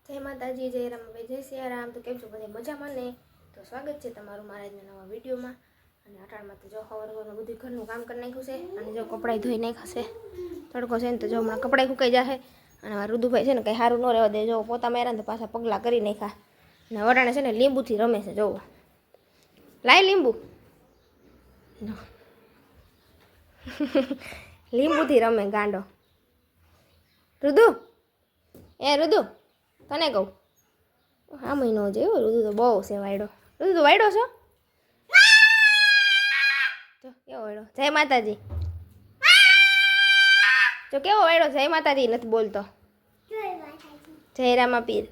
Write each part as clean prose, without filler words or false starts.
જય માતાજી, જય રામભાઈ, જય સિયારામ. તો કેમ છો બધા મજામાં ને? તો સ્વાગત છે તમારું મારા આજના નવા વિડીયોમાં. અને અટાણમાં તો જો સવારનું બધું ઘરનું કામ કરી નાખ્યું છે અને જો કપડાં ધોઈ નાખ્યા છે. તડકો છે ને તો જો હમણાં કપડાં સુકાઈ જશે. અને મારા રુદુભાઈ છે ને કંઈ સારું ન રહેવા દે, જો પોતા માર્યા ને તો પાછા પગલાં કરી નાખ્યા. અને વટાણે છે ને લીંબુથી રમે છે, જોવો લાય લીંબુ લીંબુથી રમે ગાંડો. રુદુ, એ રુદુ તને કહું, હા મહિનો જોયો રુદુ તો બહુ છે વાયડો. રુદુ તો વાયડો છો? જો કેવો વાયડો. જય માતાજી, જો કેવો વાયડો. જય માતાજી નથી બોલતો. જય રામા પીર.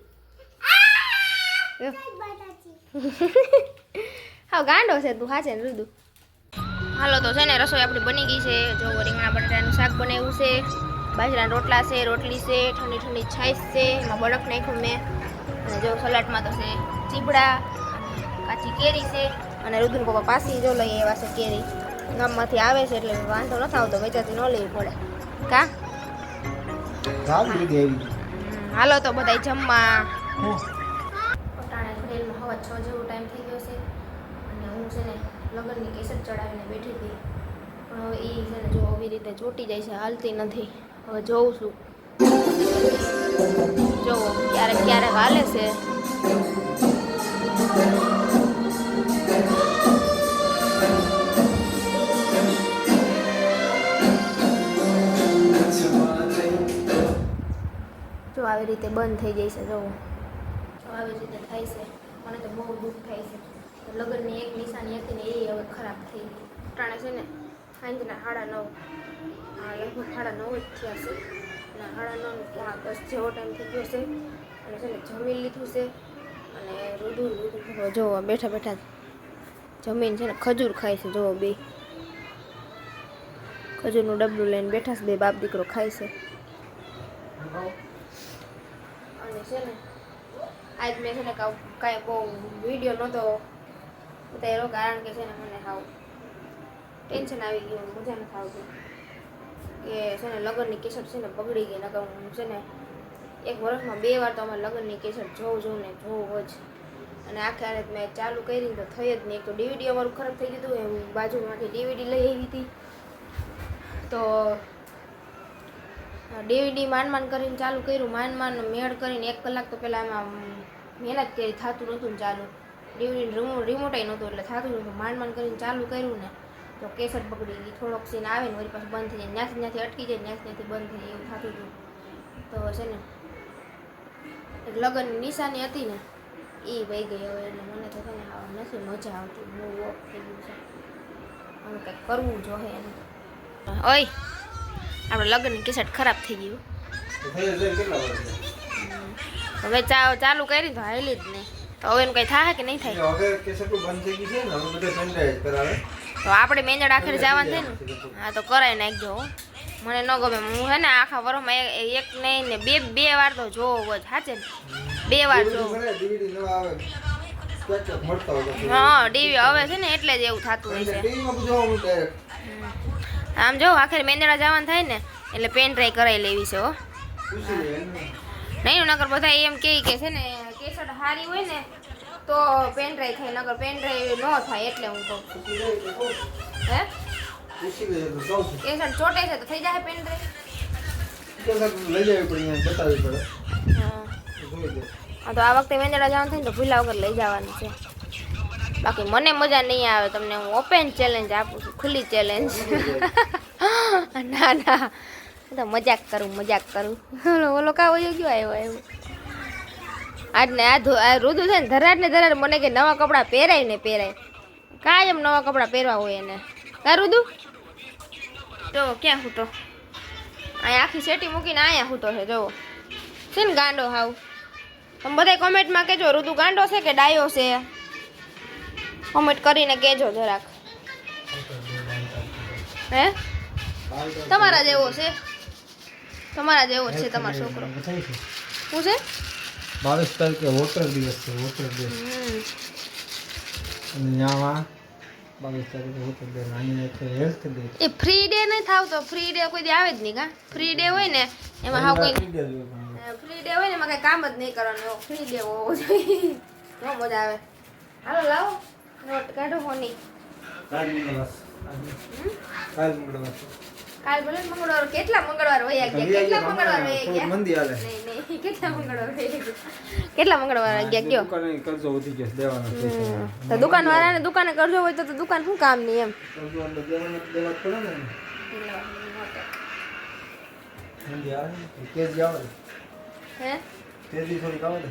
હા ગાંડો છે તું, હા છે ને રુદુ. હાલો તો છે ને રસોઈ આપણી બની ગઈ છે. જો રીંગણા બટાટાનું શાક બનાવ્યું છે, બાજરાના રોટલા છે, રોટલી છે, ઠંડી ઠંડી છાશ છે, એમાં બળફ નાખ્યું મેં. અને જો સલાડમાં તો છે ચીબડા, કાચી કેરી છે. અને રુદુન પપ્પા પાછી જો લઈ આવ્યા છે કેરી, ગામમાંથી આવે છે એટલે વાંધો નથી આવતો, વેચાતી ન લેવી પડે કા. હાલો તો બધા જમવા. અટાણે ઘરેલમાં હવા 6 જેવો ટાઈમ થઈ ગયો છે. અને હું છે ને લગ્નની કેસર ચડાવીને બેઠી હતી, પણ હવે એ છે ને જો આવી રીતે ચોટી જાય છે, હાલતી નથી. હવે જોઉં છું, જોવો ક્યારેક ક્યારેક હાલે છે. જો આવી રીતે બંધ થઈ જાય છે, જોવો જો આવી રીતે થાય છે. મને તો બહુ દુઃખ થાય છે. લગ્નની એક નિશાની હતી ને એ હવે ખરાબ થઈ ગઈ. ટાણે છે ને સાંજના 9:30, લગભગ 9:30 જ થયા છે. અને 9:30 જેવો ટાઈમ થઈ ગયો છે. અને છે ને જમી લીધું છે. અને રુદુ જોવો બેઠા બેઠા જમીન છે ને ખજૂર ખાય છે. જોવો બે ખજૂરનું ડબલું લઈને બેઠા છે, બે બાપ દીકરો ખાય છે. અને છે ને આજ મેં છે ને કાંઈ બહુ વિડીયો નહોતો ઉતાર્યો, કારણ કે છે ને મને હાવ ટેન્શન આવી ગયું, મજા નથી આવતી કે છે ને લગ્નની કેસેટ છે ને બગડી ગઈ. નકર હું છે ને 1 વર્ષમાં 2 વાર તો અમારે લગ્નની કેસેટ જોઉં ને જોવું જ. અને આખે આને મેં ચાલુ કરી તો થઈ જ નહીં. એક તો DVD અમારું ખરાબ થઈ ગયું હતું, હું બાજુમાંથી DVD લઈ આવી હતી, તો DVD માંડ કરીને ચાલુ કર્યું, માંડ મેળ કરીને 1 કલાક તો પહેલાં એમાં મહેનત કરી, થતું નહોતું ને ચાલુ. DVD રિમોટય નહોતું એટલે થતું નહોતું. માંડ કરીને ચાલુ કર્યું ને તો કેસેટ બગડી ગઈ. થોડોક સીન આવે ને વળી પાછું બંધ થઈ જાય, ત્યાંથી અટકી જાય, ત્યાંથી બંધ થઈ જાય, એવું થતું હતું. તો છે ને એક લગ્નની નિશાની હતી ને એ વહી ગઈ હવે. એટલે મને તો છે ને નથી મજા આવતી, બહુ ઓફ થઈ ગયું છે. હવે કંઈક કરવું જોઈએ એને. ઓય આપણે લગ્નની કેસેટ ખરાબ થઈ ગયું. હવે ચાલુ કરી તો હાલી જ નહીં. તો હવે એનું કંઈ થાય કે નહીં થાય? તો આપણે મેંજડ આખરે જવાનું થાય ને, હા તો કરાવી નાખજો. મને ન ગમે. હું છે ને આખા વર્ષમાં એક નહીં ને બે વાર તો જોવો જ, સાચે ને 2 વાર જોવો. હા ટીવી હવે છે ને એટલે જ એવું થતું હોય છે. આમ જો આખરે મેંદડા જવાનું થાય ને એટલે પેન ડ્રાઈવ કરાવી લેવી છે હો. નહીં નકર બધા એમ કહે કે છે ને કેસેટ સારી હોય ને તો પેન ડ્રાઈવ થાય, નકર પેન ડ્રાઈવ ન થાય. એટલે હું કહું છું હે કેસેટ ચોટે છે તો થઈ જાય પેન ડ્રાઈવ. હા તો આ વખતે મેંદડા જવાનું થાય ને તો ભૂલા વગર લઈ જવાનું છે. બાકી મને મજા નહીં આવે. તમને હું ઓપન ચેલેન્જ આપું છું, ખુલ્લી ચેલેન્જ. ના ના તો મજાક કરું. ઓલો કા વયો ગયો આવ્યો એવું. આજ ને આ રુદુ છે ને ધરાડ મને કે નવા કપડાં પહેરાય ને પહેરાય. કાયમ નવા કપડાં પહેરવા હોય એને. કા રુદુ તો ક્યાં હૂતો? અહીંયા આખી સેટી મૂકીને અહીંયા હૂતો છે. જોવો છે ને ગાંડો હાવ. તમે બધા કોમેન્ટમાં કહેજો રુદુ ગાંડો છે કે ડાયો છે, કોમેન્ટ કરીને કહેજો જરાક. હે તમારા જેવો છે, તમારા જેવો છે તમારો છોકરો. શું છે? 22 તારીખે વોટર દિવસ છે. Water day. અને ન્યામાં 22 તારીખે વોટર ડે. અહીંયા છે હેલ્થ ડે. એ ફ્રી ડે નહીં થાવ તો ફ્રી ડે કોઈ દી આવે જ નહીં કા. ફ્રી ડે હોય ને એમાં હાવ કોઈ ફ્રી ડે હોય ને એમાં કઈ કામ જ નહીં કરવાનું, ફ્રી ડે હોવો જોઈએ બહુ મજા આવે. હાલો લાવો નોટ કાઢો ફોની. કાલ મંગળવાર કાલ ભલે મંગળવાર, કેટલા મંગળવાર વયા ગયા, કેટલા મંગળવાર વયા ગયા, મંદી હાલે. નહીં કેટલા મંગળવાર વયા ગયા, કેટલા મંગળવાર ગયા કયો. દુકાને કરજો વધી ગયો દેવાનો છે. તો દુકાન વાળાને દુકાને કરજો હોય તો દુકાન શું કામ નહીં એમ. કરજો એટલે દેવા પડે ને. મંદી આવે ને તેજી આવે હે તેજી થોડીક આવે ને.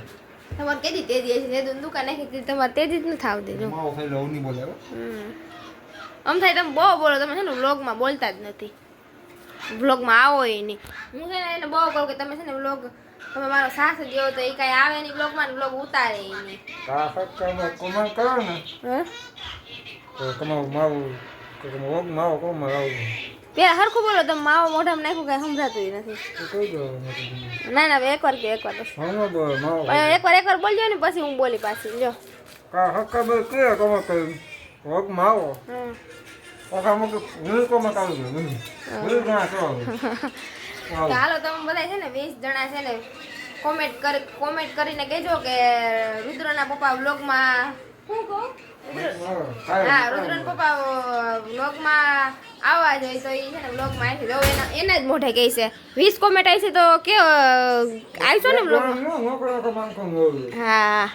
તમારે કેદી તેજી હશે, તે દુકાન નાખી દીધી, તમારે તેજી જ નથી આવતી જો. માવો ખાઈ લઉં નહીં બોલે હો. આમ થાય તમે બહુ બોલો, તમે છે ને વ્લોગમાં બોલતા જ નથી, વ્લોગમાં આવો એ નહીં. હું છે ને એને બહુ કહું કે તમે છે ને વ્લોગ, તમે મારો સાથ દો તો એ કાંઈ આવે નહીં વ્લોગમાં, વ્લોગ ઉતારે એ નહીં. આ ફક્ત કોમેન્ટ કરો ને હે તો તમારું માવું માવો કોમાં આવું પેલા હરખું બોલો, તમે માવો મોઢામાં નાખ્યું કાંઈ સંભળાતું નથી. તો કહી દો. ના ના એકવાર કે એકવાર બસ, હા બોલ માવો પણ એકવાર બોલજો ને પછી હું બોલી પાછી જો. કા હક્કા બે કે તમે કહ્યું હોક માવો હમ ઓકા મગ હું કોમાં કાવું છું હું ના કરો તો હાલો તમે બધા છે ને 20 જણા છે ને કોમેન્ટ કરીને કહેજો કે રુદ્રના પપ્પા વ્લોગમાં શું કહું, હા રુદ્રના પપ્પા વ્લોગમાં આવવા જોઈએ તો એ છે ને વ્લોગમાં આવી છે, એના જ મોઢે કહે છે. 20 કોમેન્ટ આવી છે તો કે આવશો ને વ્લોગમાં. નોકરો તો માંગતો હોય હા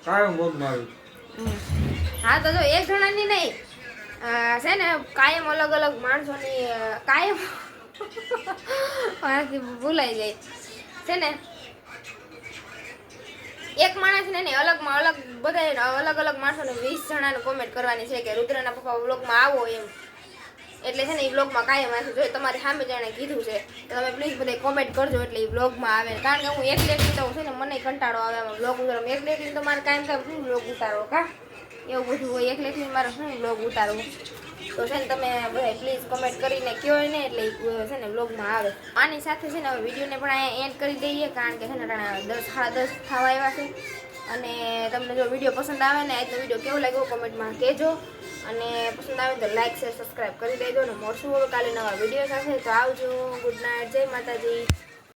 કાયમ બોલ મારી હા તો જો એક જણાની નહીં છે ને કાયમ અલગ અલગ માણસોની કાયમ મારાથી ભૂલાઈ જાય છે ને. એક માણસ ને નહીં અલગમાં અલગ બધા અલગ અલગ માણસોને 20 જણાને કોમેન્ટ કરવાની છે કે રુદ્રના પપ્પા વ્લોગમાં આવો એમ. એટલે છે ને એ વ્લોગમાં કાયમ આવશે. જો તમારી સામે જાણે કીધું છે તો તમે પ્લીઝ બધા કોમેન્ટ કરજો એટલે એ વ્લોગમાં આવે. કારણ કે હું એકલી તો છે ને મને કંટાળો આવે આમાં વ્લોગ ઉતારવા. એકલી તો મારે કાયમ કાયમ શું વ્લોગ ઉતારો કા એવું બધું હોય, એકલી મારે શું વ્લોગ ઉતારવું. તો છે ને તમે બધા પ્લીઝ કમેન્ટ કરીને કહો ને એટલે છે ને વ્લોગમાં આવે. આની સાથે છે ને હવે વિડીયોને પણ અહીંયા એન્ડ કરી દઈએ કારણ કે છે ને 10 સાડા 10 થવા આવ્યા છે. અને તમને જો વિડીયો પસંદ આવે ને આજનો વિડીયો કેવો લાગ્યો કોમેન્ટમાં કહેજો. અને પસંદ આવે તો લાઈક શેર સબસ્ક્રાઈબ કરી દેજો. અને મળશું હવે કાલે નવા વિડીયો સાથે. તો આવજો, ગુડ નાઇટ, જય માતાજી.